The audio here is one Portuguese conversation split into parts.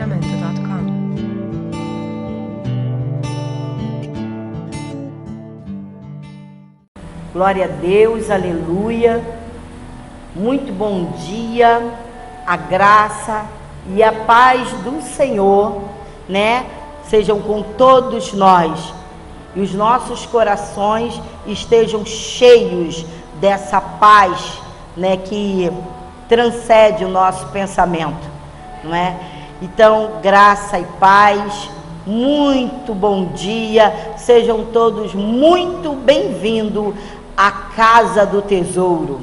www.livesacramento.com. Glória a Deus, aleluia. Muito bom dia, a graça e a paz do Senhor, né? Sejam com todos nós e os nossos corações estejam cheios dessa paz, né? Que transcende o nosso pensamento, não é? Então, graça e paz, muito bom dia, sejam todos muito bem-vindos à casa do tesouro,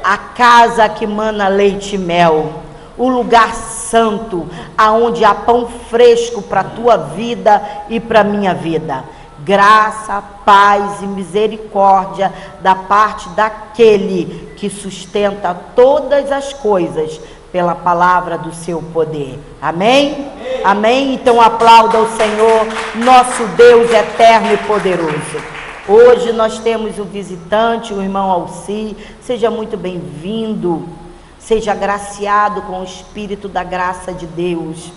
a casa que mana leite e mel, o lugar santo, aonde há pão fresco para a tua vida e para a minha vida. Graça, paz e misericórdia da parte daquele que sustenta todas as coisas pela palavra do seu poder. Amém? Amém? Então aplauda o Senhor, nosso Deus eterno e poderoso. Hoje nós temos o visitante, o irmão Alci. Seja muito bem-vindo, seja agraciado com o Espírito da graça de Deus.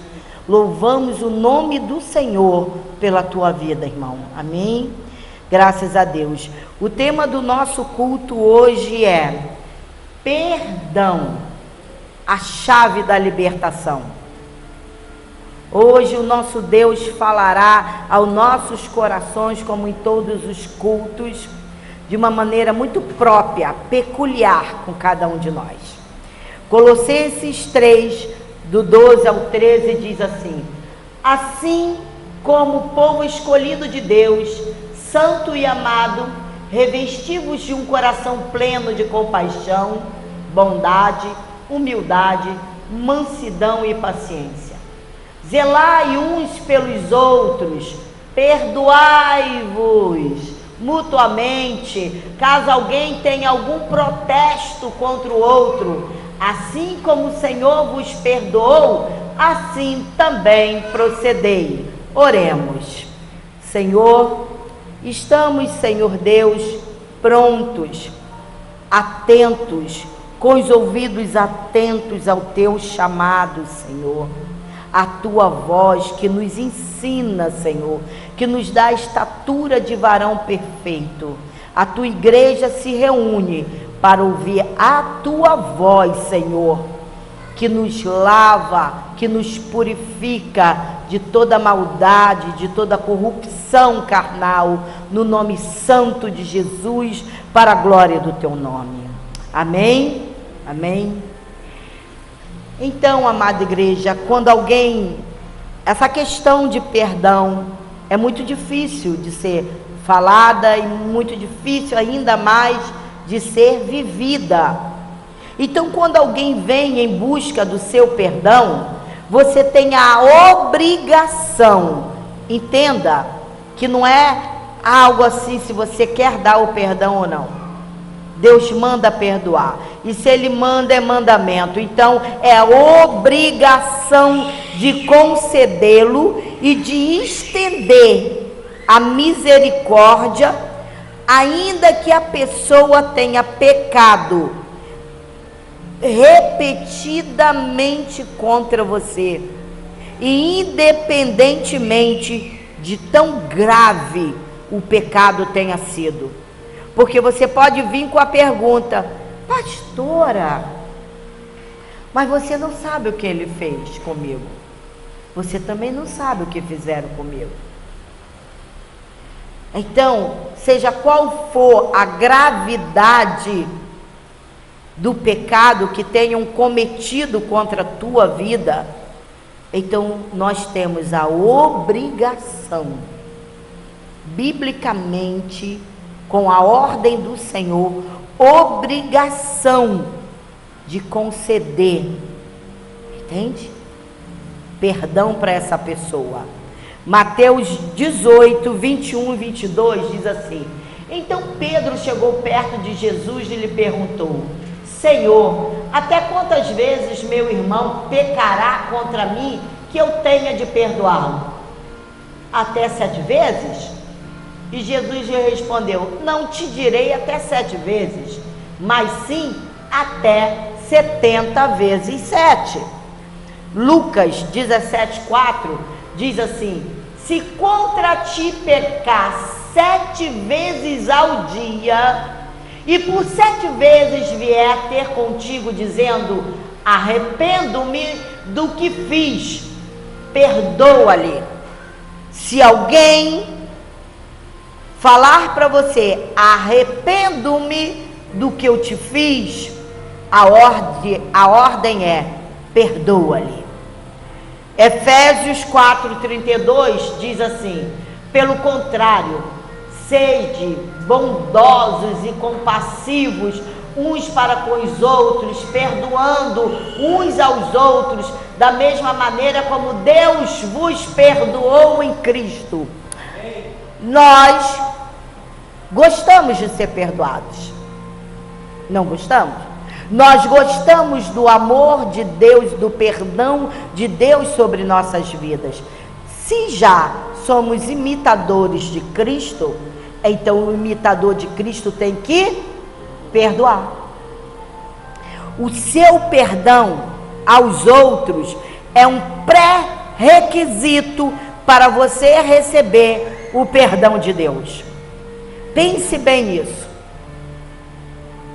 Louvamos o nome do Senhor pela tua vida, irmão. Amém? Graças a Deus. O tema do nosso culto hoje é perdão, a chave da libertação. Hoje o nosso Deus falará aos nossos corações, como em todos os cultos, de uma maneira muito própria, peculiar com cada um de nós. Colossenses 3, do 12 ao 13, diz assim: assim como o povo escolhido de Deus, santo e amado, revestivos de um coração pleno de compaixão, bondade, humildade, mansidão e paciência. Zelai uns pelos outros, perdoai-vos mutuamente, caso alguém tenha algum protesto contra o outro. Assim como o Senhor vos perdoou, assim também procedei. Oremos. Senhor, estamos, Senhor Deus, prontos, atentos, com os ouvidos atentos ao teu chamado, Senhor. A tua voz que nos ensina, Senhor, que nos dá a estatura de varão perfeito. A tua igreja se reúne para ouvir a tua voz, Senhor, que nos lava, que nos purifica de toda maldade, de toda corrupção carnal, no nome santo de Jesus, para a glória do teu nome. Amém? Amém? Então, amada igreja, quando alguém, essa questão de perdão é muito difícil de ser falada e muito difícil ainda mais de ser vivida. Então, quando alguém vem em busca do seu perdão, você tem a obrigação, entenda, que não é algo assim se você quer dar o perdão ou não. Deus manda perdoar, e se Ele manda é mandamento, então é a obrigação de concedê-lo e de estender a misericórdia, ainda que a pessoa tenha pecado repetidamente contra você, e independentemente de tão grave o pecado tenha sido. Porque você pode vir com a pergunta: pastora, mas você não sabe o que ele fez comigo. Você também não sabe o que fizeram comigo. Então, seja qual for a gravidade do pecado que tenham cometido contra a tua vida, então nós temos a obrigação, biblicamente, com a ordem do Senhor, obrigação de conceder, entende? Perdão para essa pessoa. Mateus 18, 21 e 22 diz assim: então Pedro chegou perto de Jesus e lhe perguntou: Senhor, até quantas vezes meu irmão pecará contra mim que eu tenha de perdoá-lo? Até 7 vezes? E Jesus lhe respondeu: não te direi até 7 vezes, mas sim até 70 vezes 7. Lucas 17:4 diz assim: se contra ti pecar 7 vezes ao dia, e por 7 vezes vier ter contigo dizendo, arrependo-me do que fiz, perdoa-lhe. Se alguém falar para você, arrependo-me do que eu te fiz, a ordem é, perdoa-lhe. Efésios 4:32 diz assim: pelo contrário, sede bondosos e compassivos uns para com os outros, perdoando uns aos outros, da mesma maneira como Deus vos perdoou em Cristo. Nós gostamos de ser perdoados. Não gostamos? Nós gostamos do amor de Deus, do perdão de Deus sobre nossas vidas. Se já somos imitadores de Cristo, então o imitador de Cristo tem que perdoar. O seu perdão aos outros é um pré-requisito para você receber o perdão de Deus. Pense bem nisso.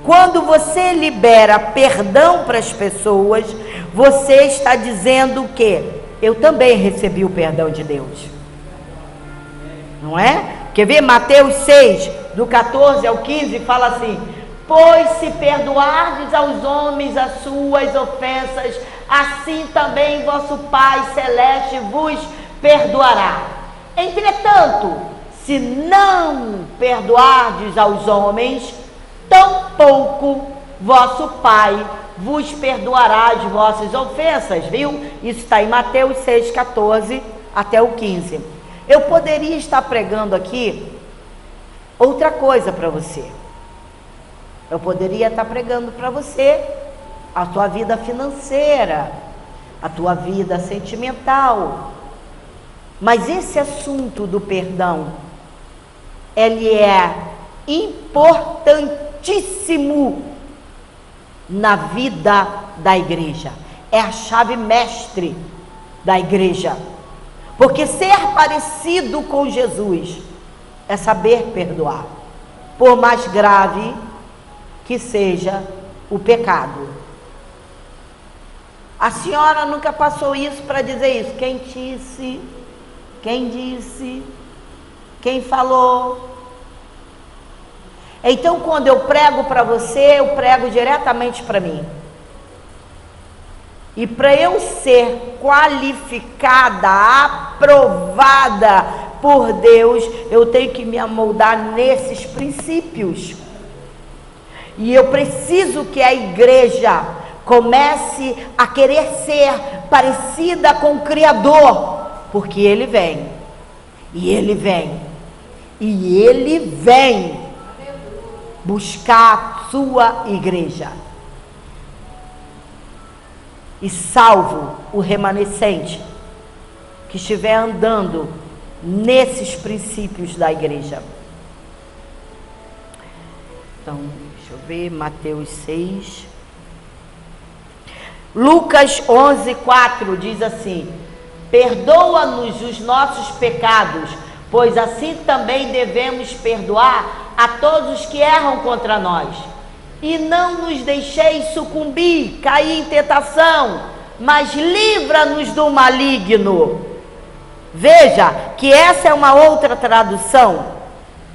Quando você libera perdão para as pessoas, você está dizendo que eu também recebi o perdão de Deus. Não é? Quer ver? Mateus 6, do 14 ao 15, fala assim: pois se perdoardes aos homens as suas ofensas, assim também vosso Pai Celeste vos perdoará. Entretanto, se não perdoardes aos homens, tampouco vosso Pai vos perdoará as vossas ofensas, viu? Isso está em Mateus 6, 14 até o 15. Eu poderia estar pregando aqui outra coisa para você. Eu poderia estar pregando para você a tua vida financeira, a tua vida sentimental. Mas esse assunto do perdão, ele é importantíssimo na vida da igreja. É a chave mestre da igreja. Porque ser parecido com Jesus é saber perdoar, por mais grave que seja o pecado. A senhora nunca passou isso para dizer isso? Quem disse? Quem disse? Quem falou? Então, quando eu prego para você, eu prego diretamente para mim. E para eu ser qualificada, aprovada por Deus, eu tenho que me amoldar nesses princípios. E eu preciso que a igreja comece a querer ser parecida com o Criador, porque Ele vem, e Ele vem, e Ele vem buscar a sua igreja. E salvo o remanescente que estiver andando nesses princípios da igreja. Então, deixa eu ver, Mateus 6. Lucas 11:4 diz assim: perdoa-nos os nossos pecados, pois assim também devemos perdoar a todos os que erram contra nós. E não nos deixeis sucumbir, cair em tentação, mas livra-nos do maligno. Veja que essa é uma outra tradução,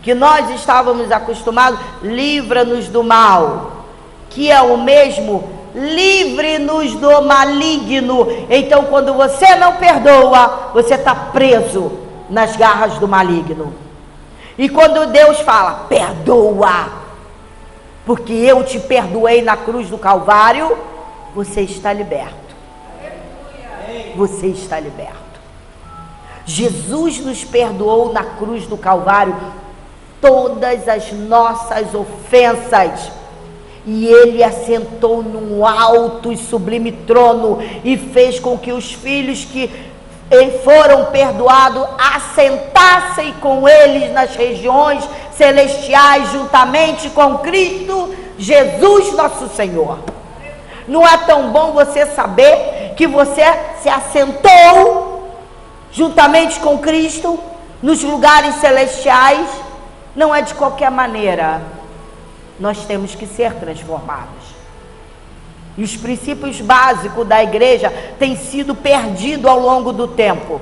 que nós estávamos acostumados, livra-nos do mal, que é o mesmo, livre-nos do maligno. Então, quando você não perdoa, você está preso nas garras do maligno. E quando Deus fala, perdoa, porque eu te perdoei na cruz do Calvário, você está liberto. Você está liberto. Jesus nos perdoou na cruz do Calvário todas as nossas ofensas. E Ele assentou num alto e sublime trono e fez com que os filhos que foram perdoados assentassem com eles nas regiões celestiais, juntamente com Cristo Jesus nosso Senhor. Não é tão bom você saber que você se assentou juntamente com Cristo nos lugares celestiais, não é de qualquer maneira. Nós temos que ser transformados. E os princípios básicos da igreja têm sido perdidos ao longo do tempo,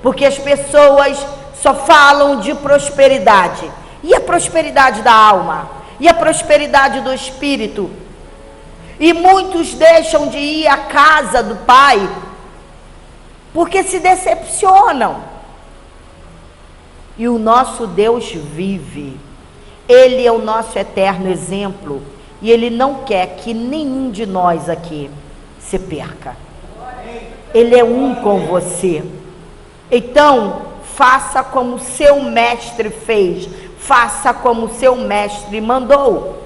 porque as pessoas só falam de prosperidade. E a prosperidade da alma? E a prosperidade do espírito? E muitos deixam de ir à casa do Pai porque se decepcionam. E o nosso Deus vive. Ele é o nosso eterno exemplo. E Ele não quer que nenhum de nós aqui se perca. Ele é um com você. Então, faça como seu mestre fez. Faça como seu mestre mandou.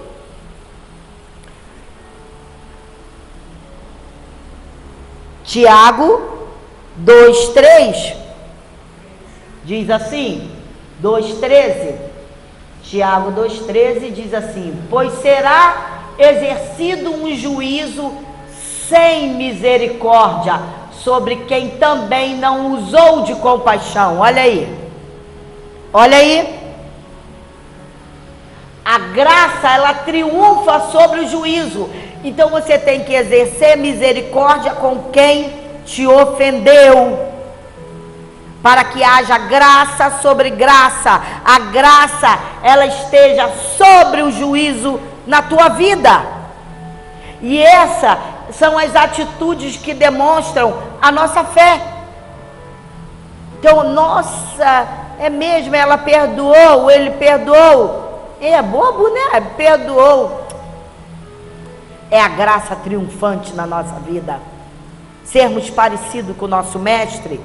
Tiago 2,3 diz assim, 2,13. Tiago 2,13 diz assim: pois será exercido um juízo sem misericórdia sobre quem também não usou de compaixão. Olha aí, olha aí. A graça, ela triunfa sobre o juízo. Então você tem que exercer misericórdia com quem te ofendeu, para que haja graça sobre graça. A graça, ela esteja sobre o juízo na tua vida. E essas são as atitudes que demonstram a nossa fé. Então, nossa, é mesmo, ela perdoou, ele perdoou. É bobo, né? Perdoou. É a graça triunfante na nossa vida. Sermos parecidos com o nosso mestre.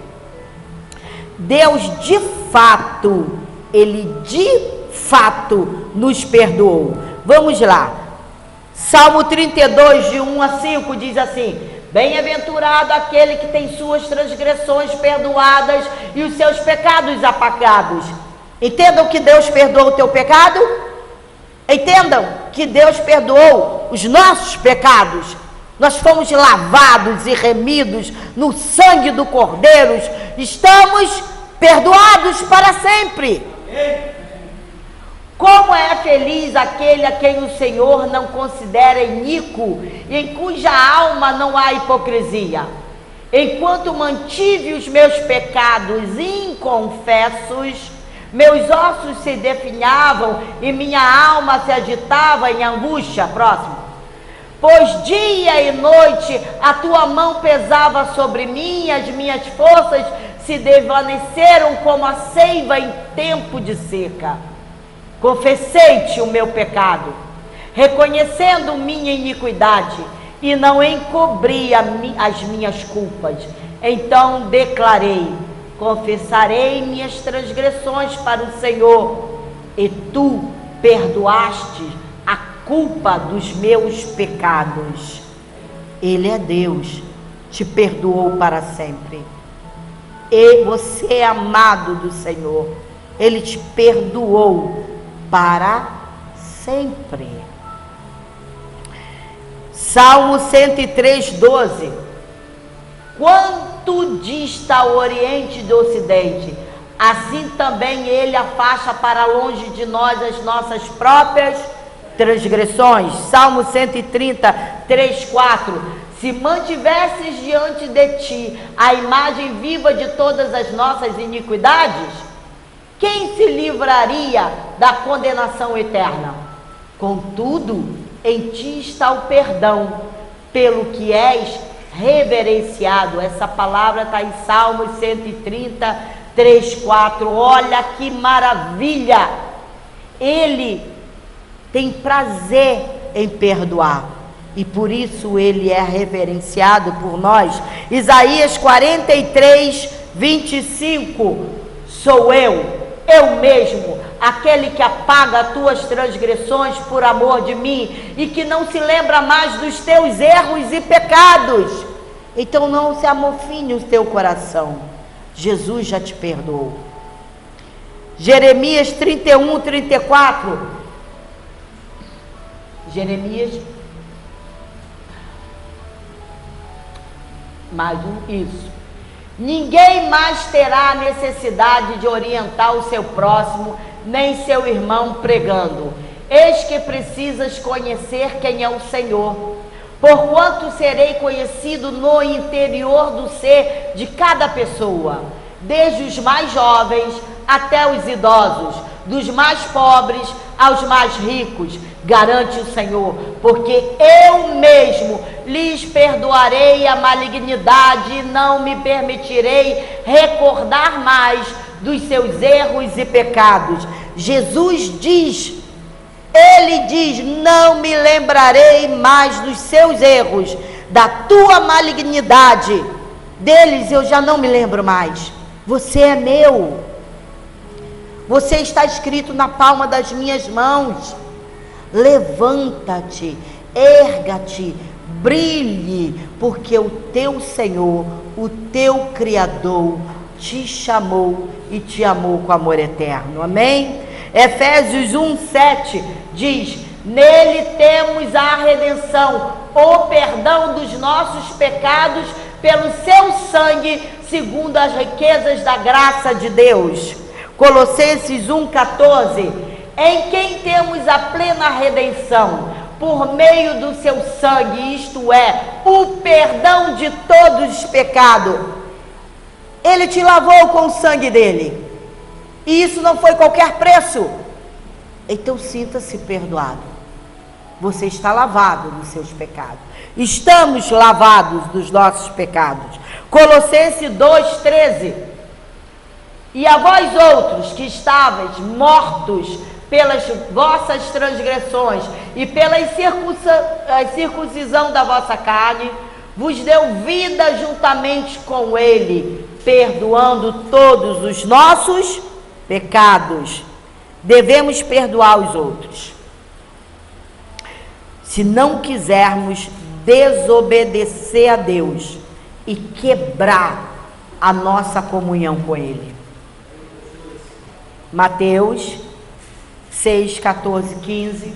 Deus de fato, Ele de fato nos perdoou. Vamos lá. Salmo 32, de 1 a 5 diz assim: bem-aventurado aquele que tem suas transgressões perdoadas e os seus pecados apagados. Entendam que Deus perdoou o teu pecado? Entendam que Deus perdoou os nossos pecados. Nós fomos lavados e remidos no sangue do Cordeiro. Estamos perdoados para sempre. Como é feliz aquele a quem o Senhor não considera iníquo e em cuja alma não há hipocrisia. Enquanto mantive os meus pecados inconfessos, meus ossos se definhavam e minha alma se agitava em angústia. Próximo. Pois dia e noite a tua mão pesava sobre mim, as minhas forças se desvaneceram como a seiva em tempo de seca. Confessei-te o meu pecado, reconhecendo minha iniquidade, e não encobri as minhas culpas. Então declarei: confessarei minhas transgressões para o Senhor, e tu perdoaste a culpa dos meus pecados. Ele é Deus, te perdoou para sempre. E você é amado do Senhor, Ele te perdoou para sempre. Salmo 103, 12. Quanto dista o Oriente do Ocidente, assim também Ele afasta para longe de nós as nossas próprias transgressões. Salmo 130, 3, 4. Se mantivesses diante de ti a imagem viva de todas as nossas iniquidades, quem se livraria da condenação eterna? Contudo, em ti está o perdão, pelo que és reverenciado. Essa palavra está em Salmos 130, 3, 4. Olha que maravilha! Ele tem prazer em perdoar, e por isso Ele é reverenciado por nós. Isaías 43, 25. Sou eu mesmo, aquele que apaga as tuas transgressões por amor de mim, e que não se lembra mais dos teus erros e pecados. Então não se amofine o teu coração, Jesus já te perdoou. Jeremias 31, 34. isso. Ninguém mais terá necessidade de orientar o seu próximo, nem seu irmão pregando. Eis que precisas conhecer quem é o Senhor, porquanto serei conhecido no interior do ser de cada pessoa, desde os mais jovens até os idosos, dos mais pobres aos mais ricos, garante o Senhor, porque eu mesmo lhes perdoarei a malignidade e não me permitirei recordar mais dos seus erros e pecados. Jesus diz, ele diz, não me lembrarei mais dos seus erros, da tua malignidade, deles eu já não me lembro mais. Você é meu, você está escrito na palma das minhas mãos. Levanta-te, erga-te, brilhe, porque o teu Senhor, o teu Criador, te chamou e te amou com amor eterno. Amém? Efésios 1:7 diz, nele temos a redenção, o perdão dos nossos pecados pelo seu sangue, segundo as riquezas da graça de Deus. Colossenses 1:14, em quem temos a plena redenção, por meio do seu sangue, isto é, o perdão de todos os pecados. Ele te lavou com o sangue dele, e isso não foi qualquer preço. Então sinta-se perdoado. Você está lavado dos seus pecados. Estamos lavados dos nossos pecados. Colossenses 2:13, e a vós outros que estavais mortos pelas vossas transgressões e pela circuncisão da vossa carne, vos deu vida juntamente com ele, perdoando todos os nossos pecados. Devemos perdoar os outros, se não quisermos desobedecer a Deus e quebrar a nossa comunhão com ele. Mateus 6, 14, 15.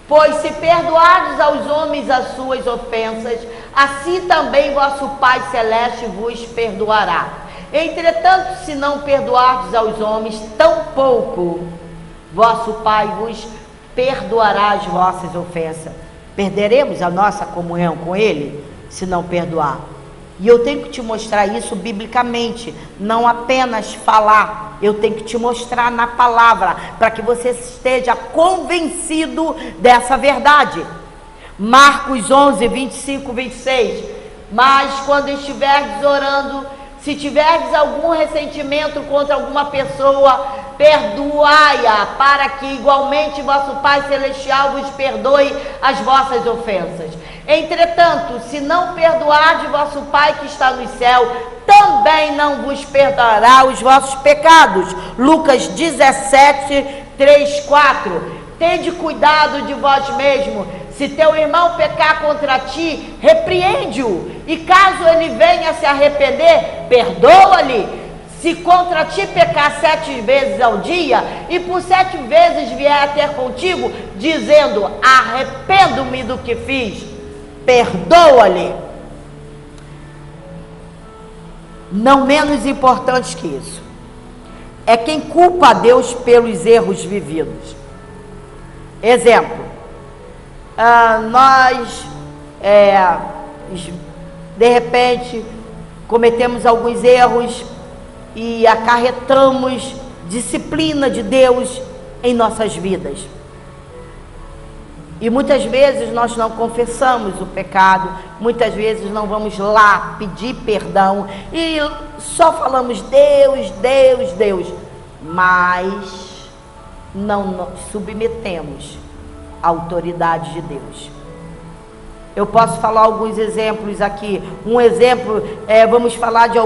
Pois se perdoardes aos homens as suas ofensas, assim também vosso Pai Celeste vos perdoará. Entretanto, se não perdoardes aos homens, tampouco vosso Pai vos perdoará as vossas ofensas. Perderemos a nossa comunhão com Ele se não perdoar. E eu tenho que te mostrar isso biblicamente, não apenas falar. Eu tenho que te mostrar na palavra, para que você esteja convencido dessa verdade. Marcos 11, 25, 26. Mas quando estiverdes orando, se tiverdes algum ressentimento contra alguma pessoa, perdoai-a, para que igualmente vosso Pai Celestial vos perdoe as vossas ofensas. Entretanto, se não perdoardes vosso Pai que está no céu, também não vos perdoará os vossos pecados. Lucas 17, 3, 4. Tende cuidado de vós mesmo. Se teu irmão pecar contra ti, repreende-o, e caso ele venha se arrepender, perdoa-lhe. Se contra ti pecar 7 vezes ao dia, e por 7 vezes vier a ter contigo, dizendo, arrependo-me do que fiz, perdoa-lhe. Não menos importante que isso, é quem culpa a Deus pelos erros vividos. Exemplo, nós, de repente, cometemos alguns erros e acarretamos disciplina de Deus em nossas vidas. E muitas vezes nós não confessamos o pecado, muitas vezes não vamos lá pedir perdão e só falamos Deus, Deus, Deus, mas não nos submetemos à autoridade de Deus. Eu posso falar alguns exemplos aqui. Um exemplo, vamos falar de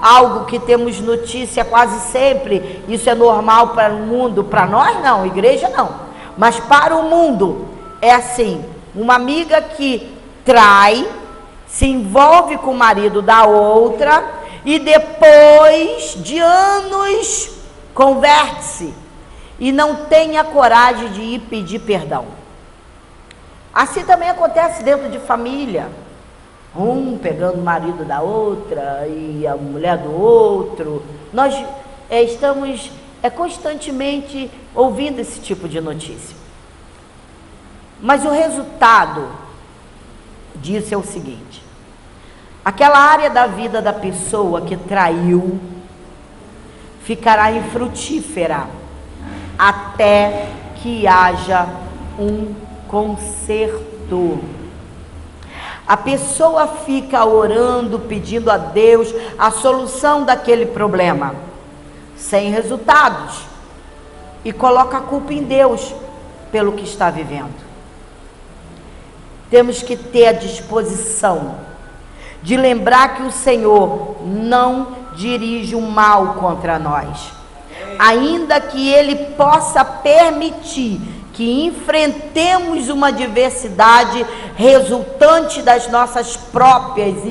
algo que temos notícia quase sempre. Isso é normal para o mundo, para nós não, igreja não. Mas para o mundo é assim, uma amiga que trai, se envolve com o marido da outra e depois de anos converte-se e não tem a coragem de ir pedir perdão. Assim também acontece dentro de família. um pegando o marido da outra e a mulher do outro. Nós estamos constantemente ouvindo esse tipo de notícia. Mas o resultado disso é o seguinte: aquela área da vida da pessoa que traiu ficará infrutífera até que haja um conserto. A pessoa fica orando, pedindo a Deus a solução daquele problema, sem resultados, e coloca a culpa em Deus pelo que está vivendo. Temos que ter a disposição de lembrar que o Senhor não dirige o mal contra nós, ainda que Ele possa permitir que enfrentemos uma adversidade resultante das nossas próprias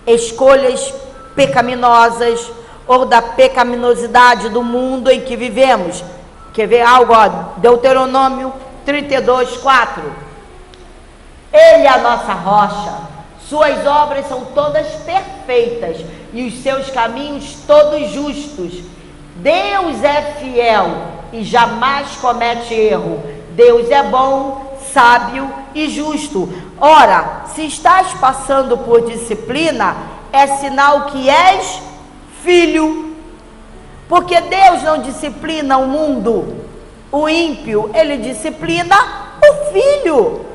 escolhas pecaminosas, ou da pecaminosidade do mundo em que vivemos. Quer ver algo? Deuteronômio 32:4. Ele é a nossa rocha, suas obras são todas perfeitas e os seus caminhos todos justos. Deus é fiel e jamais comete erro. Deus é bom, sábio e justo. Ora, se estás passando por disciplina, é sinal que és filho. Porque Deus não disciplina o mundo, o ímpio, Ele disciplina o filho.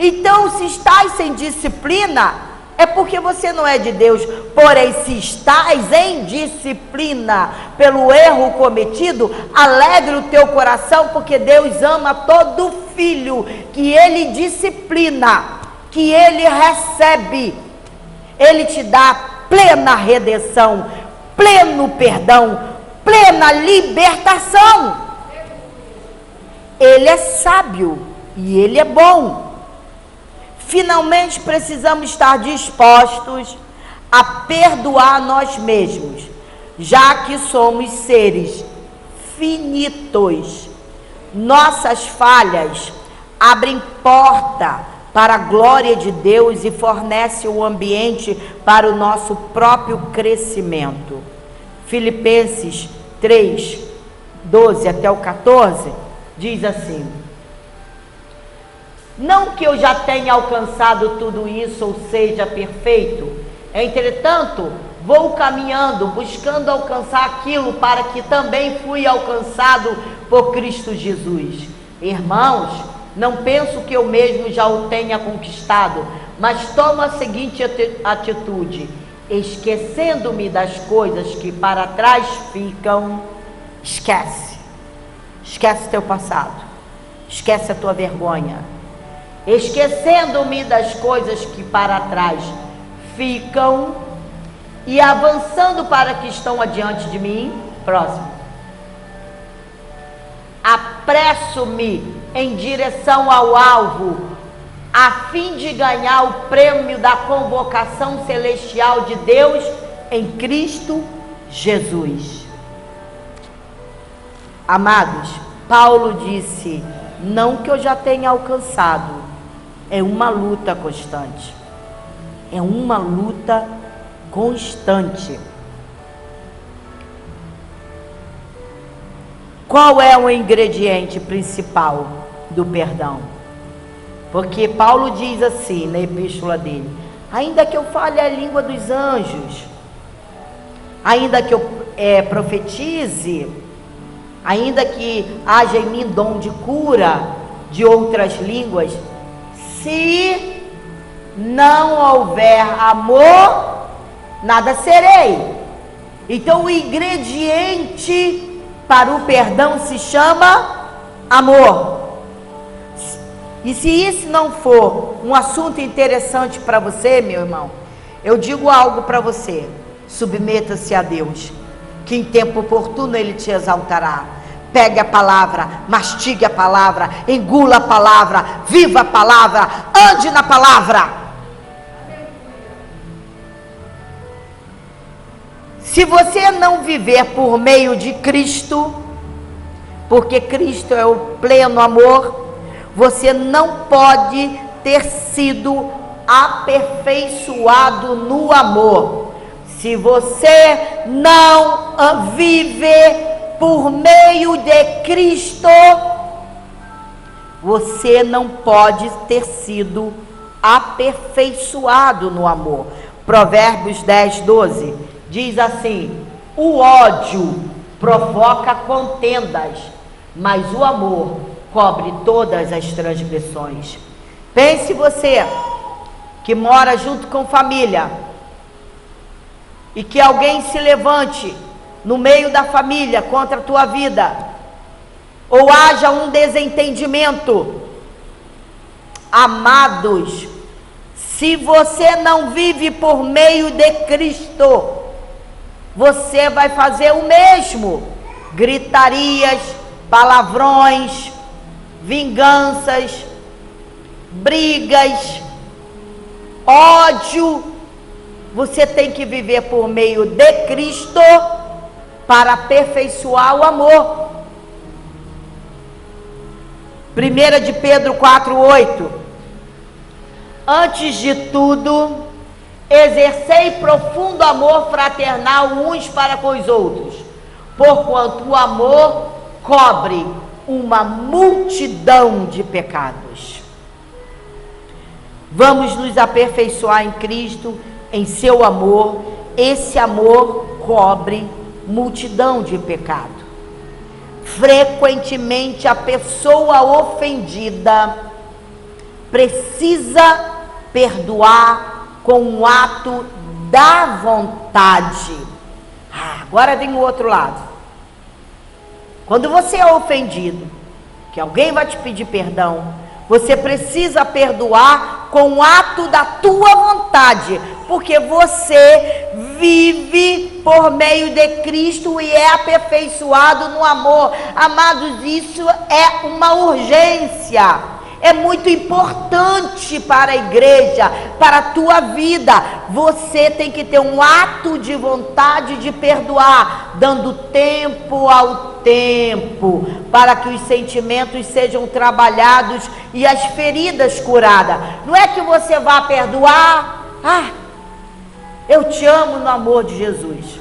Então, se estás sem disciplina, é porque você não é de Deus. Porém, se estás em disciplina pelo erro cometido, alegre o teu coração, porque Deus ama todo filho que Ele disciplina, que Ele recebe. Ele te dá plena redenção, pleno perdão, plena libertação. Ele é sábio e Ele é bom. Finalmente precisamos estar dispostos a perdoar nós mesmos, já que somos seres finitos. Nossas falhas abrem porta para a glória de Deus e fornecem o ambiente para o nosso próprio crescimento. Filipenses 3:12 até o 14 diz assim: não que eu já tenha alcançado tudo isso ou seja perfeito, entretanto, vou caminhando, buscando alcançar aquilo para que também fui alcançado por Cristo Jesus. Irmãos, não penso que eu mesmo já o tenha conquistado, mas tomo a seguinte atitude: esquecendo-me das coisas que para trás ficam. Esquece teu passado, esquece a tua vergonha. Esquecendo-me das coisas que para trás ficam e avançando para que estão adiante de mim. Próximo. Apresso-me em direção ao alvo, a fim de ganhar o prêmio da convocação celestial de Deus em Cristo Jesus. Amados, Paulo disse: não que eu já tenha alcançado. É uma luta constante. É uma luta constante. Qual é o ingrediente principal do perdão? Porque Paulo diz assim na epístola dele: ainda que eu fale a língua dos anjos, ainda que eu profetize, ainda que haja em mim dom de cura de outras línguas, se não houver amor, nada serei. Então o ingrediente para o perdão se chama amor. E se isso não for um assunto interessante para você, meu irmão, eu digo algo para você: submeta-se a Deus, que em tempo oportuno Ele te exaltará. Pegue a palavra, mastigue a palavra, engula a palavra, viva a palavra, ande na palavra. Se você não viver por meio de Cristo, porque Cristo é o pleno amor, você não pode ter sido aperfeiçoado no amor. Se você não vive por meio de Cristo, você não pode ter sido aperfeiçoado no amor. Provérbios 10, 12 diz assim: o ódio provoca contendas, mas o amor cobre todas as transgressões. Pense você que mora junto com família e que alguém se levante no meio da família contra a tua vida, ou haja um desentendimento. Amados, se você não vive por meio de Cristo, você vai fazer o mesmo: gritarias, palavrões, vinganças, brigas, ódio. Você tem que viver por meio de Cristo para aperfeiçoar o amor. 1 de Pedro 4:8: antes de tudo, exercei profundo amor fraternal uns para com os outros, porquanto o amor cobre uma multidão de pecados. Vamos nos aperfeiçoar em Cristo, em seu amor. Esse amor cobre multidão de pecado. Frequentemente a pessoa ofendida precisa perdoar com um ato da vontade. Agora vem o outro lado. Quando você é ofendido, que alguém vai te pedir perdão, você precisa perdoar com um ato da tua vontade, porque você vive por meio de Cristo e é aperfeiçoado no amor. Amados, isso é uma urgência. É muito importante para a igreja, para a tua vida. Você tem que ter um ato de vontade de perdoar, dando tempo ao tempo, para que os sentimentos sejam trabalhados e as feridas curadas. Não é que você vá perdoar, eu te amo no amor de Jesus.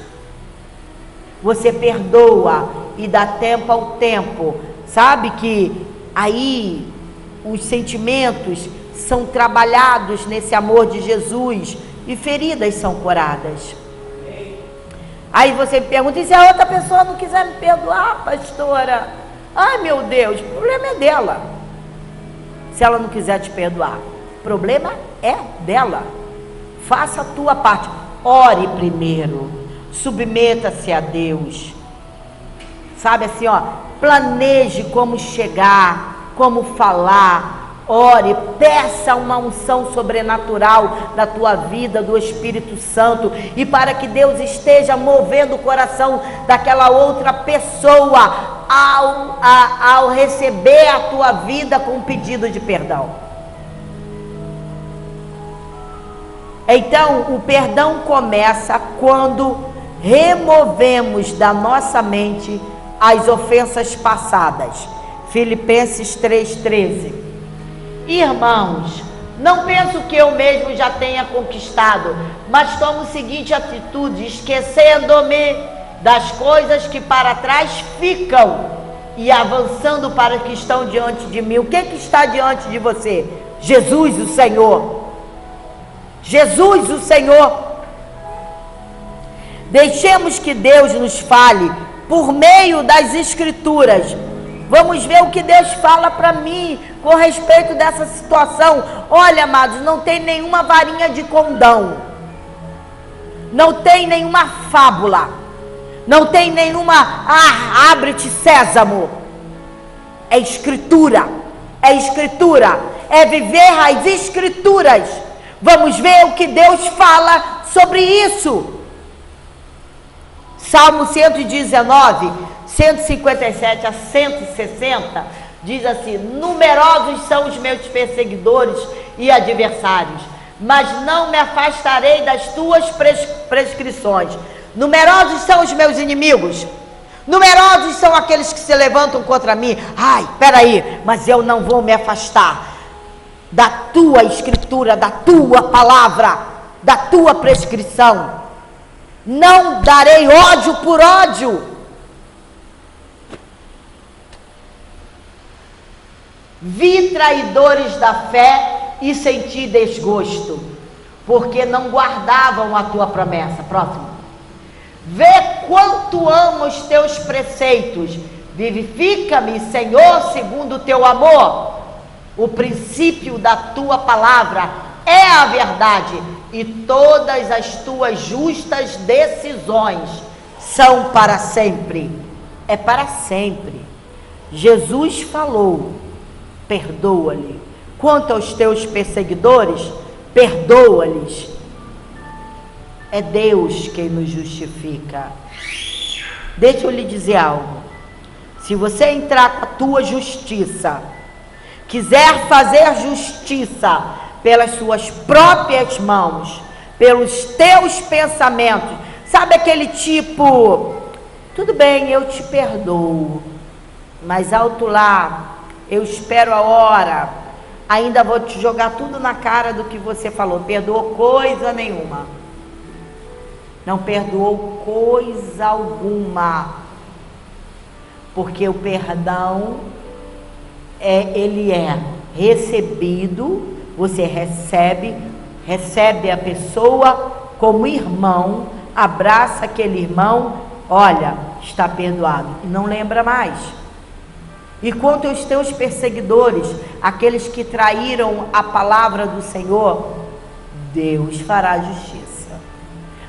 Você perdoa e dá tempo ao tempo. Sabe que aí os sentimentos são trabalhados nesse amor de Jesus e feridas são curadas. Aí você me pergunta: e se a outra pessoa não quiser me perdoar, pastora? Ai, meu Deus, o problema é dela. Se ela não quiser te perdoar, o problema é dela. Faça a tua parte. Ore primeiro, submeta-se a Deus. Sabe assim, planeje como chegar, como falar. Ore, peça uma unção sobrenatural na tua vida, do Espírito Santo, e para que Deus esteja movendo o coração daquela outra pessoa ao receber a tua vida com um pedido de perdão. Então, o perdão começa quando removemos da nossa mente as ofensas passadas. Filipenses 3,13. Irmãos, não penso que eu mesmo já tenha conquistado, mas tomo a seguinte atitude: esquecendo-me das coisas que para trás ficam e avançando para o que estão diante de mim. O que está diante de você? Jesus, o Senhor. Jesus, o Senhor. Deixemos que Deus nos fale por meio das Escrituras. Vamos ver o que Deus fala para mim com respeito dessa situação. Olha, amados, não tem nenhuma varinha de condão, não tem nenhuma fábula, não tem nenhuma abre-te sésamo. É Escritura, é Escritura, é viver as Escrituras. Vamos ver o que Deus fala sobre isso. Salmo 119, 157 a 160, diz assim: numerosos são os meus perseguidores e adversários, mas não me afastarei das tuas prescrições. Numerosos são os meus inimigos, numerosos são aqueles que se levantam contra mim. Ai, peraí, mas eu não vou me afastar. da tua escritura, da tua palavra, da tua prescrição. Não darei ódio por ódio. Vi traidores da fé e senti desgosto, porque não guardavam a tua promessa. Próximo. Vê quanto amo os teus preceitos. Vivifica-me, Senhor, segundo o teu amor. O princípio da tua palavra é a verdade, e todas as tuas justas decisões são para sempre. É para sempre. Jesus falou: perdoa-lhe. Quanto aos teus perseguidores, perdoa-lhes. É Deus quem nos justifica. Deixa eu lhe dizer algo. Se você entrar com a tua justiça, quiser fazer justiça pelas suas próprias mãos, pelos teus pensamentos, sabe aquele tipo, tudo bem, eu te perdoo, mas alto lá, eu espero a hora, ainda vou te jogar tudo na cara do que você falou. Perdoou coisa nenhuma. Não perdoou coisa alguma. Porque o perdão ele é recebido, você recebe a pessoa como irmão, abraça aquele irmão, olha, está perdoado, e não lembra mais. E quanto aos teus perseguidores, aqueles que traíram a palavra do Senhor, Deus fará justiça.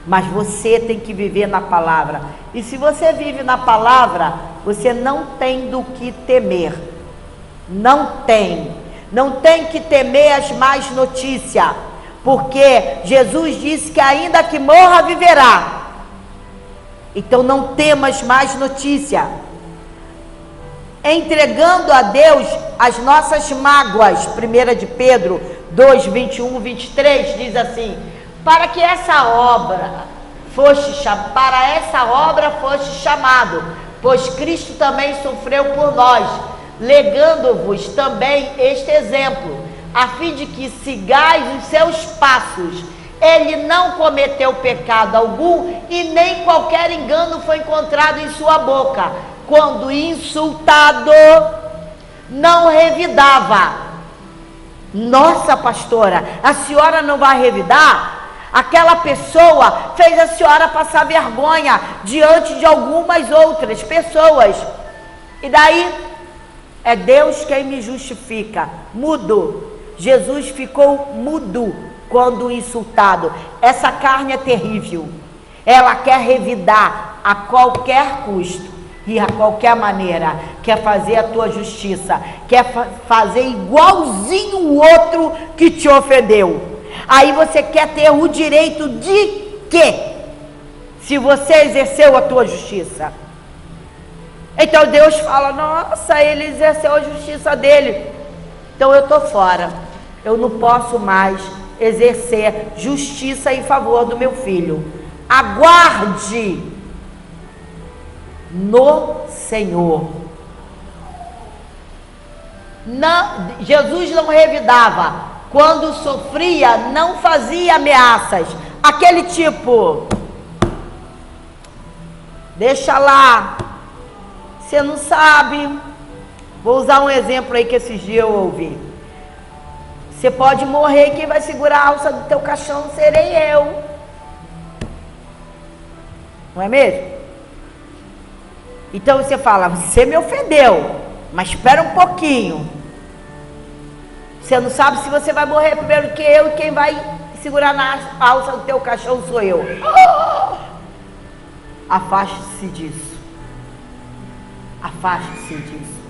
Mas você tem que viver na palavra. E se você vive na palavra, você não tem do que temer. Não tem. Não tem que temer as más notícias. Porque Jesus disse que ainda que morra, viverá. Então não temas más notícias. Entregando a Deus as nossas mágoas. 1 de Pedro 2, 21, 23 diz assim: para essa obra foste chamado, pois Cristo também sofreu por nós, legando-vos também este exemplo, a fim de que sigais os seus passos. Ele não cometeu pecado algum e nem qualquer engano foi encontrado em sua boca. Quando insultado, não revidava. Nossa, pastora, a senhora não vai revidar? Aquela pessoa fez a senhora passar vergonha diante de algumas outras pessoas. E daí, é Deus quem me justifica. Mudo. Jesus ficou mudo quando insultado. Essa carne é terrível. Ela quer revidar a qualquer custo e a qualquer maneira. Quer fazer a tua justiça. Quer fazer igualzinho o outro que te ofendeu. Aí você quer ter o direito de quê? Se você exerceu a tua justiça. Então Deus fala: nossa, ele exerceu a justiça dele, então eu estou fora. Eu não posso mais exercer justiça em favor do meu filho. Aguarde no Senhor. Jesus não revidava. Quando sofria, não fazia ameaças. Aquele tipo, deixa lá, você não sabe. Vou usar um exemplo aí que esses dias eu ouvi. Você pode morrer e quem vai segurar a alça do teu caixão serei eu. Não é mesmo? Então você fala: você me ofendeu, mas espera um pouquinho. Você não sabe se você vai morrer primeiro que eu, e quem vai segurar na alça do teu caixão sou eu. Afaste-se disso. Afaste-se disso.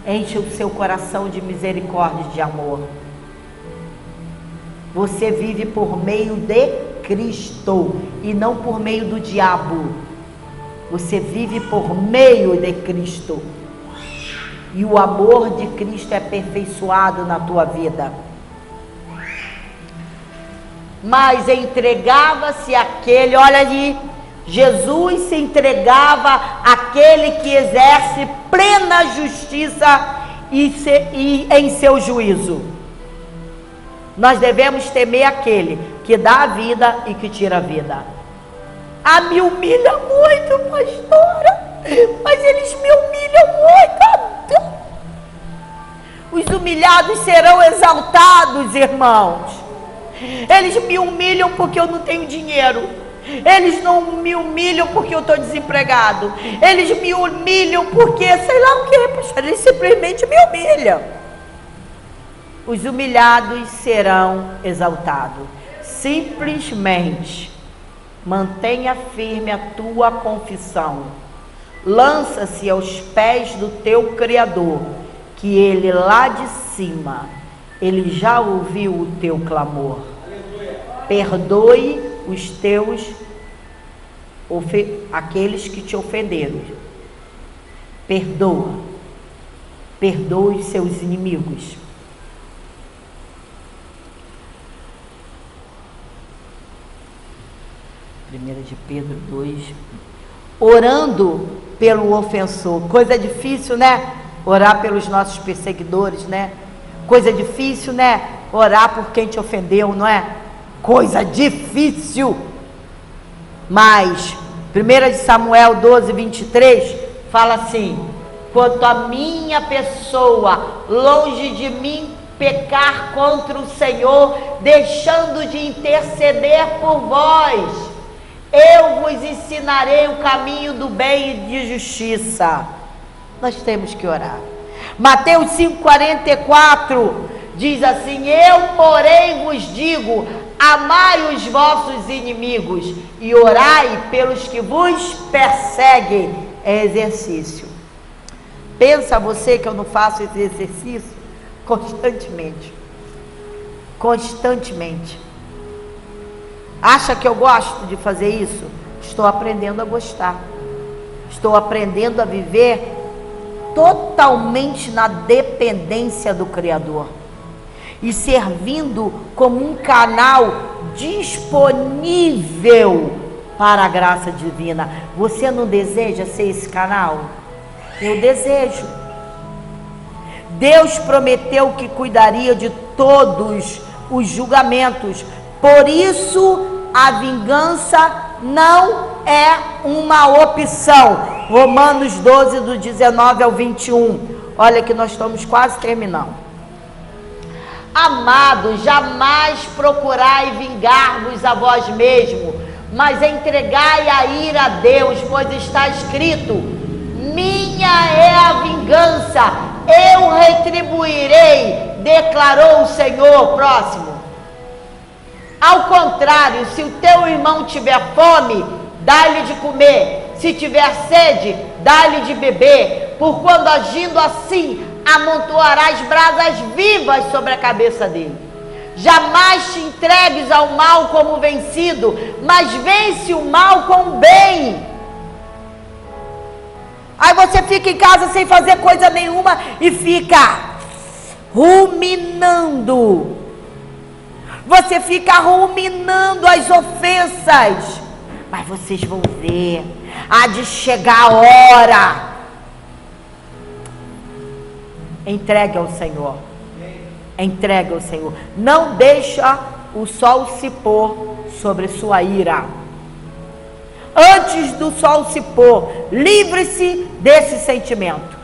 Enche o seu coração de misericórdia e de amor. Você vive por meio de Cristo e não por meio do diabo. Você vive por meio de Cristo. E o amor de Cristo é aperfeiçoado na tua vida. Mas entregava-se aquele, olha ali, Jesus se entregava àquele que exerce plena justiça e em seu juízo. Nós devemos temer aquele que dá a vida e que tira a vida. Ah, me humilha muito, pastora, mas eles me humilham muito. Os humilhados serão exaltados, irmãos. Eles me humilham porque eu não tenho dinheiro. Eles não me humilham porque eu estou desempregado. Eles me humilham porque, sei lá o que, pastor, eles simplesmente me humilham. Os humilhados serão exaltados. Simplesmente mantenha firme a tua confissão. Lança-se aos pés do teu Criador, que Ele lá de cima, Ele já ouviu o teu clamor. Perdoe os teus, aqueles que te ofenderam. Perdoa. Perdoa os seus inimigos. Primeira de Pedro 2. Orando pelo ofensor. Coisa difícil, né? Orar pelos nossos perseguidores, né? Coisa difícil, né? Orar por quem te ofendeu, não é? Coisa difícil. Mas 1 Samuel 12, 23 fala assim: quanto a minha pessoa, longe de mim pecar contra o Senhor, deixando de interceder por vós, eu vos ensinarei o caminho do bem e de justiça. Nós temos que orar. Mateus 5,44 diz assim: eu, porém, vos digo, amai os vossos inimigos e orai pelos que vos perseguem. É exercício. Pensa você que eu não faço esse exercício constantemente. Constantemente. Acha que eu gosto de fazer isso? Estou aprendendo a gostar. Estou aprendendo a viver totalmente na dependência do Criador e servindo como um canal disponível para a graça divina. Você não deseja ser esse canal? Eu desejo. Deus prometeu que cuidaria de todos os julgamentos. Por isso, a vingança não é uma opção. Romanos 12, do 19 ao 21. Olha que nós estamos quase terminando. Amados, jamais procurai vingar-vos a vós mesmos, mas entregai a ira a Deus, pois está escrito: minha é a vingança, eu retribuirei, declarou o Senhor. Próximo. Ao contrário, se o teu irmão tiver fome, dá-lhe de comer. Se tiver sede, dá-lhe de beber. Por quando agindo assim, amontoarás brasas vivas sobre a cabeça dele. Jamais te entregues ao mal como vencido, mas vence o mal com o bem. Aí você fica em casa sem fazer coisa nenhuma e fica ruminando. Você fica ruminando as ofensas. Mas vocês vão ver, há de chegar a hora. Entregue ao Senhor. Entregue ao Senhor. Não deixa o sol se pôr sobre sua ira. Antes do sol se pôr, livre-se desse sentimento.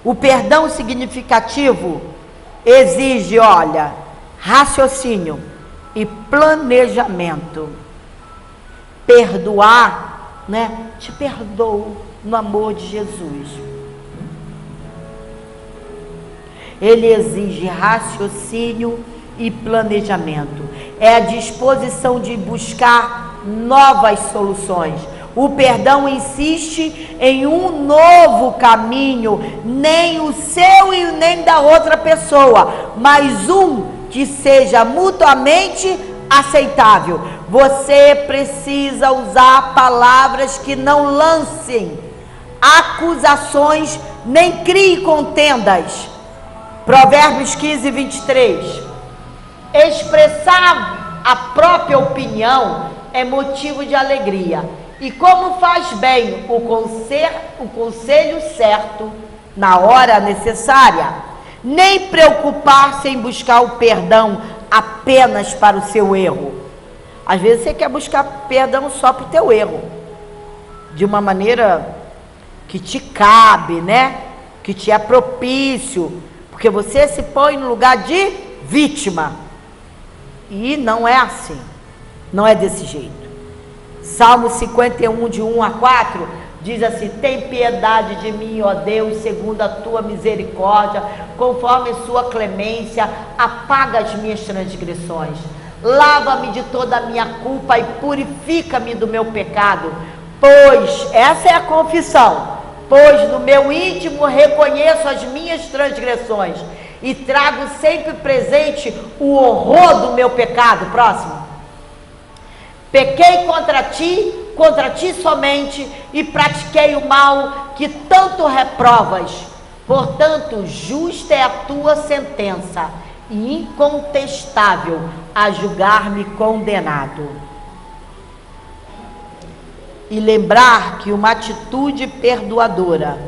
O perdão significativo exige, olha, raciocínio e planejamento. Perdoar, né? Te perdoo no amor de Jesus. Ele exige raciocínio e planejamento. É a disposição de buscar novas soluções. O perdão insiste em um novo caminho, nem o seu e nem da outra pessoa, mas um que seja mutuamente aceitável. Você precisa usar palavras que não lancem acusações, nem crie contendas. Provérbios 15, 23. Expressar a própria opinião é motivo de alegria. E como faz bem o conselho certo na hora necessária. nem preocupar-se em buscar o perdão apenas para o seu erro. Às vezes você quer buscar perdão só para o teu erro, de uma maneira que te cabe, né? Que te é propício, porque você se põe no lugar de vítima. E não é assim, não é desse jeito. Salmo 51, de 1 a 4, diz assim: tem piedade de mim, ó Deus, segundo a tua misericórdia, conforme sua clemência, apaga as minhas transgressões. Lava-me de toda a minha culpa e purifica-me do meu pecado, pois, essa é a confissão, pois no meu íntimo reconheço as minhas transgressões e trago sempre presente o horror do meu pecado. Próximo. Pequei contra ti somente, e pratiquei o mal que tanto reprovas. Portanto, justa é a tua sentença e incontestável a julgar-me condenado. E lembrar que uma atitude perdoadora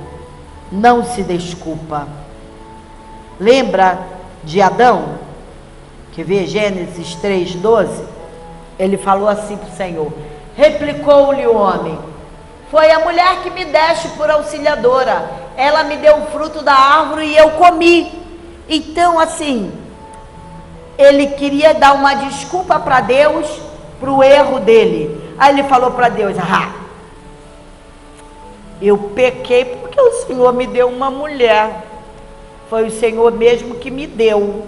não se desculpa. Lembra de Adão? Que vê Gênesis 3:12? Ele falou assim para o Senhor: replicou-lhe o homem: foi a mulher que me deste por auxiliadora, ela me deu o fruto da árvore e eu comi. Então, assim, ele queria dar uma desculpa para Deus, para o erro dele. Aí ele falou para Deus: eu pequei porque o Senhor me deu uma mulher, foi o Senhor mesmo que me deu,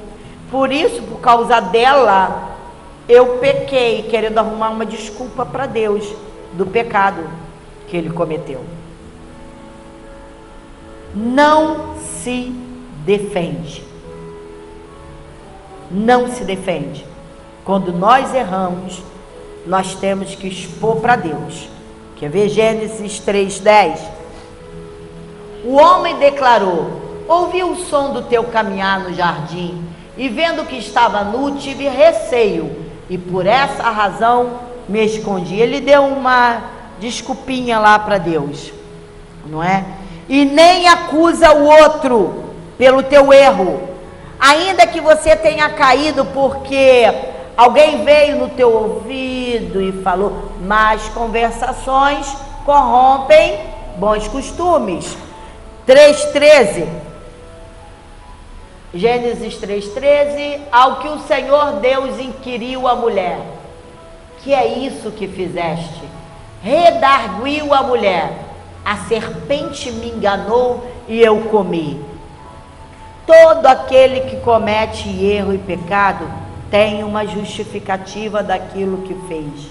por isso, por causa dela, eu pequei, querendo arrumar uma desculpa para Deus do pecado que ele cometeu. Não se defende. Não se defende. Quando nós erramos, nós temos que expor para Deus. Quer ver Gênesis 3:10? O homem declarou: ouvi o som do teu caminhar no jardim, e vendo que estava nu, tive receio, e por essa razão me escondi. Ele deu uma desculpinha lá para Deus, não é? E nem acusa o outro pelo teu erro, ainda que você tenha caído porque alguém veio no teu ouvido e falou. Mas conversações corrompem bons costumes. 3:13, Gênesis 3:13, ao que o Senhor Deus inquiriu a mulher: que é isso que fizeste? Redarguiu a mulher: a serpente me enganou e eu comi. Todo aquele que comete erro e pecado tem uma justificativa daquilo que fez.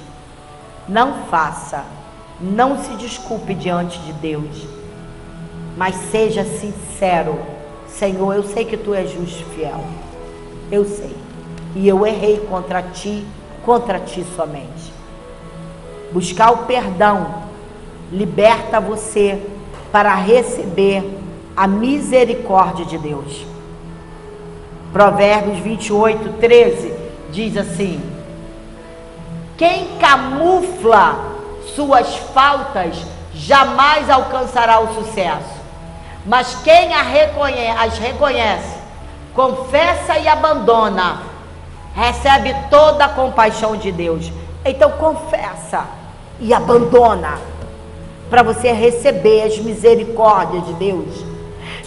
Não faça, não se desculpe diante de Deus, mas seja sincero: Senhor, eu sei que tu és justo e fiel, eu sei, e eu errei contra ti somente. Buscar o perdão liberta você para receber a misericórdia de Deus. Provérbios 28:13 diz assim: quem camufla suas faltas jamais alcançará o sucesso, mas quem as reconhece, confessa e abandona, recebe toda a compaixão de Deus. Então confessa e abandona, para você receber as misericórdias de Deus.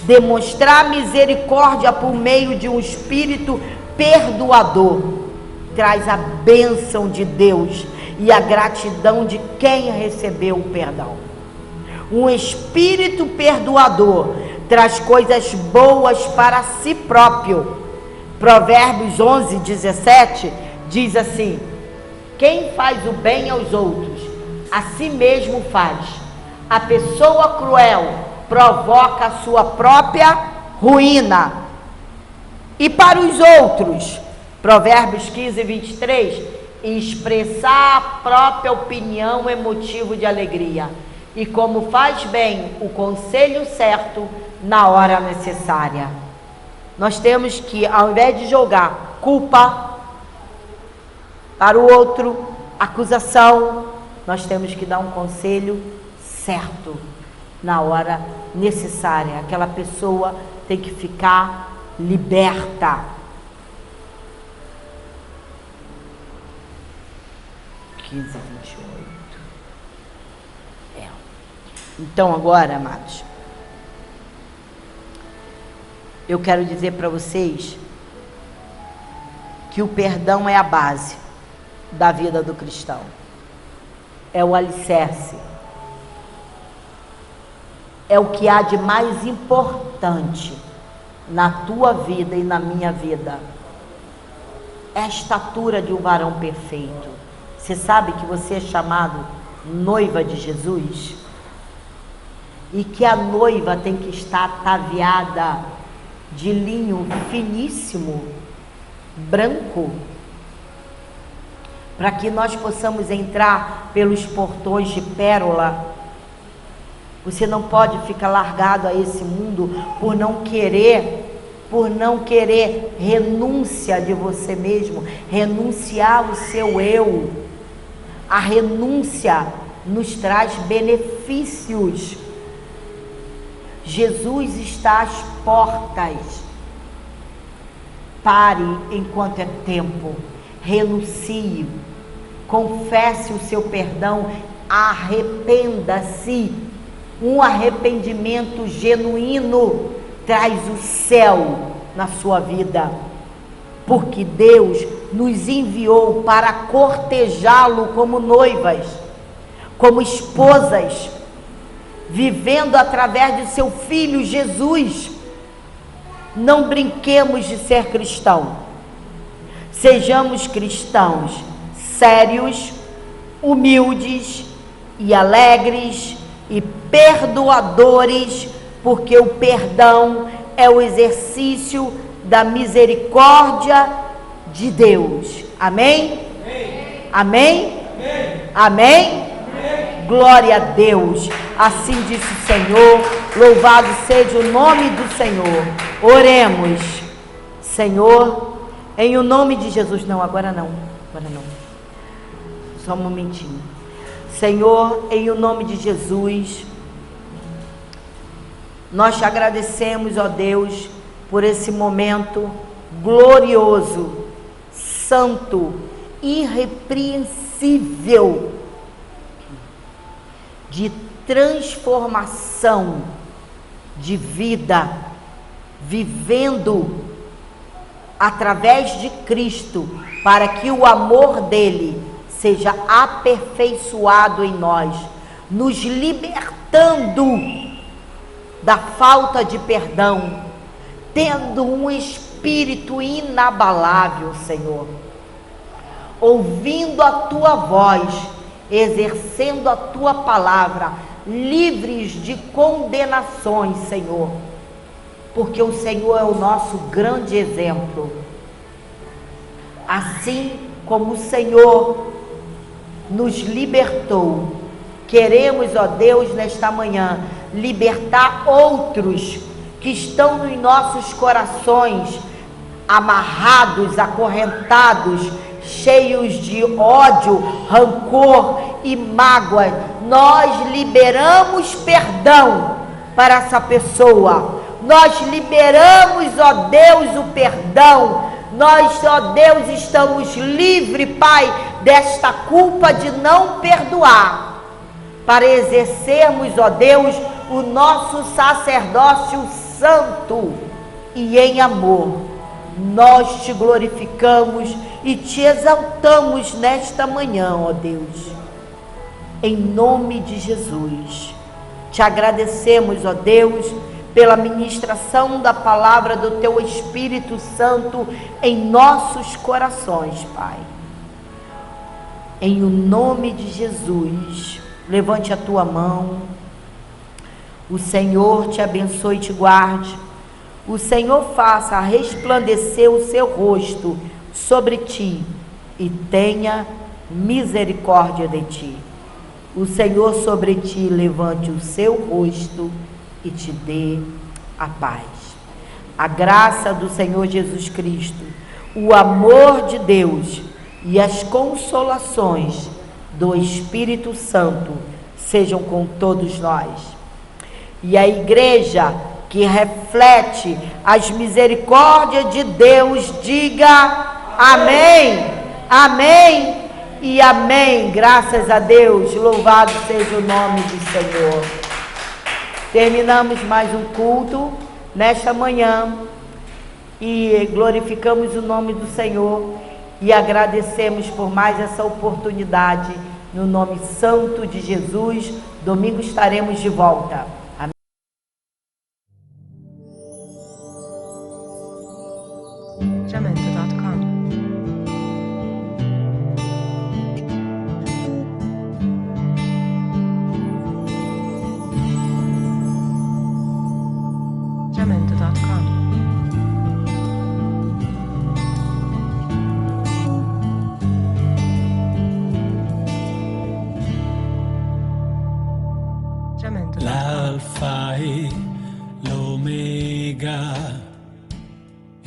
Demonstrar misericórdia por meio de um espírito perdoador traz a bênção de Deus e a gratidão de quem recebeu o perdão. Um espírito perdoador traz coisas boas para si próprio. Provérbios 11:17 diz assim: quem faz o bem aos outros, a si mesmo faz. A pessoa cruel provoca a sua própria ruína. E para os outros, Provérbios 15:23, expressar a própria opinião é motivo de alegria, e como faz bem o conselho certo na hora necessária. Nós temos que, ao invés de jogar culpa para o outro, acusação, nós temos que dar um conselho certo na hora necessária. Aquela pessoa tem que ficar liberta. 15:28. Então agora, amados, eu quero dizer para vocês que o perdão é a base da vida do cristão. É o alicerce. É o que há de mais importante na tua vida e na minha vida. É a estatura de um varão perfeito. Você sabe que você é chamado noiva de Jesus? E que a noiva tem que estar ataviada de linho finíssimo, branco, para que nós possamos entrar pelos portões de pérola. Você não pode ficar largado a esse mundo por não querer renúncia de você mesmo, renunciar o seu eu. A renúncia nos traz benefícios. Jesus está às portas. Pare enquanto é tempo. Renuncie. Confesse o seu perdão. Arrependa-se. Um arrependimento genuíno traz o céu na sua vida. Porque Deus nos enviou para cortejá-lo como noivas, como esposas, vivendo através de seu Filho Jesus. Não brinquemos de ser cristão. Sejamos cristãos sérios, humildes e alegres e perdoadores, porque o perdão é o exercício da misericórdia de Deus. Amém? Amém? Amém? Amém? Glória a Deus. Assim disse o Senhor. Louvado seja o nome do Senhor. Oremos. Senhor, em o nome de Jesus. Não, agora não. Só um momentinho. Senhor, em o nome de Jesus, nós te agradecemos, ó Deus, por esse momento glorioso, santo, irrepreensível, de transformação de vida, vivendo através de Cristo, para que o amor dele seja aperfeiçoado em nós, nos libertando da falta de perdão, tendo um espírito inabalável, Senhor, ouvindo a tua voz, exercendo a tua palavra, livres de condenações, Senhor, porque o Senhor é o nosso grande exemplo. Assim como o Senhor nos libertou, queremos, ó Deus, nesta manhã, libertar outros que estão nos nossos corações, amarrados, acorrentados, cheios de ódio, rancor e mágoa. Nós liberamos perdão para essa pessoa. Nós liberamos, ó Deus, o perdão. Nós, ó Deus, estamos livres, Pai, desta culpa de não perdoar, para exercermos, ó Deus, o nosso sacerdócio santo e em amor. Nós te glorificamos e te exaltamos nesta manhã, ó Deus, em nome de Jesus. Te agradecemos, ó Deus, pela ministração da palavra do teu Espírito Santo em nossos corações, Pai. Em o nome de Jesus, levante a tua mão. O Senhor te abençoe e te guarde. O Senhor faça resplandecer o seu rosto sobre ti e tenha misericórdia de ti. O Senhor sobre ti levante o seu rosto e te dê a paz. A graça do Senhor Jesus Cristo, o amor de Deus e as consolações do Espírito Santo sejam com todos nós. E a igreja que reflete as misericórdias de Deus, diga amém, amém e amém. Graças a Deus, louvado seja o nome do Senhor. Terminamos mais um culto nesta manhã e glorificamos o nome do Senhor e agradecemos por mais essa oportunidade. No nome santo de Jesus, domingo estaremos de volta. Amém. Jamendo.com Jamendo.com L'alfa e l'omega,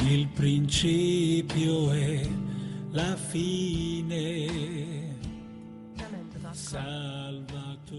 il principio e la fine, Salvatore.